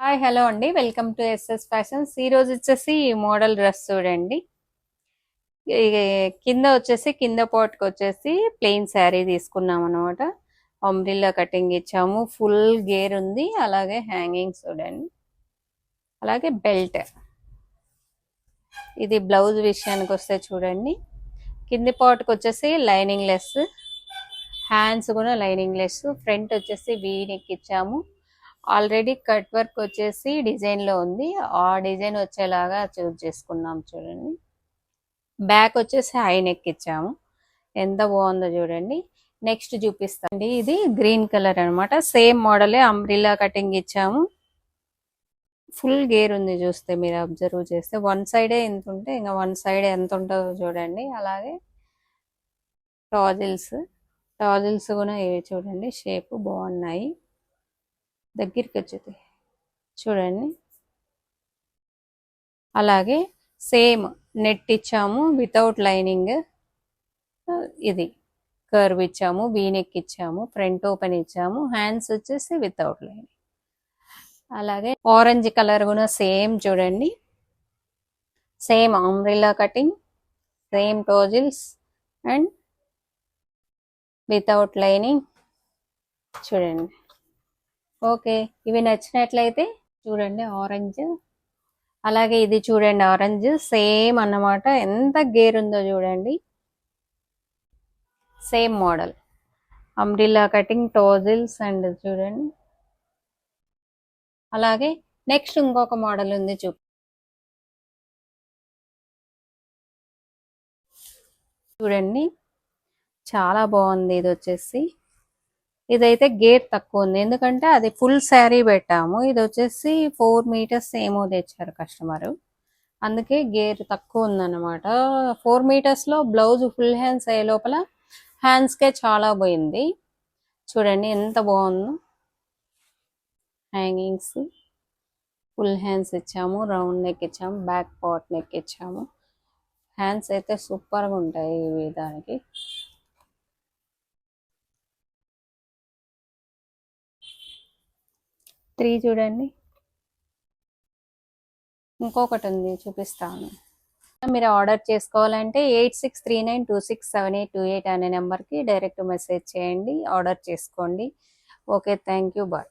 Hi hello అండి, welcome to SS fashions. ఈ రోజు వచ్చేసి మోడల్ డ్రెస్ చూడండి. కింద వచ్చేసి కింద పాట్కి వచ్చేసి ప్లెయిన్ శారీ తీసుకున్నాం అనమాట. అంబ్రిల్లా కటింగ్ ఇచ్చాము, ఫుల్ గేర్ ఉంది, అలాగే హ్యాంగింగ్స్ చూడండి, అలాగే బెల్ట్. ఇది బ్లౌజ్ విషయానికి వస్తే చూడండి, కింది పాట్కి వచ్చేసి లైనింగ్ లెస్, హ్యాండ్స్ కూడా లైనింగ్ లెస్, ఫ్రంట్ వచ్చేసి వీ నెక్ ఇచ్చాము. ఆల్రెడీ కట్ వర్క్ వచ్చేసి డిజైన్లో ఉంది, ఆ డిజైన్ వచ్చేలాగా చూస్ చేసుకున్నాం చూడండి. బ్యాక్ వచ్చేసి హై నెక్ ఇచ్చాము, ఎంత బాగుందో చూడండి. నెక్స్ట్ చూపిస్తాండి, ఇది గ్రీన్ కలర్ అనమాట, సేమ్ మోడలే అంబ్రిల్లా కటింగ్ ఇచ్చాము. ఫుల్ గేర్ ఉంది, చూస్తే మీరు అబ్జర్వ్ చేస్తే వన్ సైడే ఎంత ఉంటే ఇంకా వన్ సైడ్ ఎంత ఉంటుందో చూడండి. అలాగే టాజిల్స్ కూడా ఇవి చూడండి, షేప్ బాగున్నాయి. దగ్గరికి వచ్చేది చూడండి. అలాగే సేమ్ నెట్ ఇచ్చాము వితౌట్ లైనింగ్, ఇది కర్వ్ ఇచ్చాము, వీనెక్ ఇచ్చాము, ఫ్రంట్ ఓపెన్ ఇచ్చాము, హ్యాండ్స్ వచ్చేసి వితౌట్ లైనింగ్. అలాగే ఆరెంజ్ కలర్ కూడా సేమ్ చూడండి, same umbrella cutting, same tassels and without lining చూడండి. ఓకే, ఇవి నచ్చినట్లయితే చూడండి ఆరెంజ్, అలాగే ఇది చూడండి ఆరెంజ్, సేమ్ అన్నమాట. ఎంత గేర్ ఉందో చూడండి, same model umbrella cutting, tassels and చూడండి. అలాగే నెక్స్ట్ ఇంకొక మోడల్ ఉంది, చూడండి, చాలా బాగుంది. ఇది వచ్చేసి ఇదైతే గేర్ తక్కువ ఉంది, ఎందుకంటే అది ఫుల్ శారీ పెట్టాము. ఇది వచ్చేసి 4 మీటర్స్ ఏమో తెచ్చారు కస్టమర్, అందుకే గేర్ తక్కువ ఉందన్నమాట. 4 మీటర్స్లో బ్లౌజ్ ఫుల్ హ్యాండ్స్ అయ్యే లోపల హ్యాండ్స్కే చాలా పోయింది. చూడండి ఎంత బాగుందో. హ్యాంగింగ్స్ ఫుల్ హ్యాండ్స్ ఇచ్చాము, రౌండ్ నెక్ ఇచ్చాము, బ్యాక్ పాట్ నెక్ ఇచ్చాము. హ్యాండ్స్ అయితే సూపర్గా ఉంటాయి ఇవి. దానికి 3 చూడండి. ఇంకొకటి ఉంది, చూపిస్తాను. మీరు ఆర్డర్ చేసుకోవాలంటే 8639267828 అనే నెంబర్కి డైరెక్ట్ మెసేజ్ చేయండి, ఆర్డర్ చేసుకోండి. Okay, thank you, bye.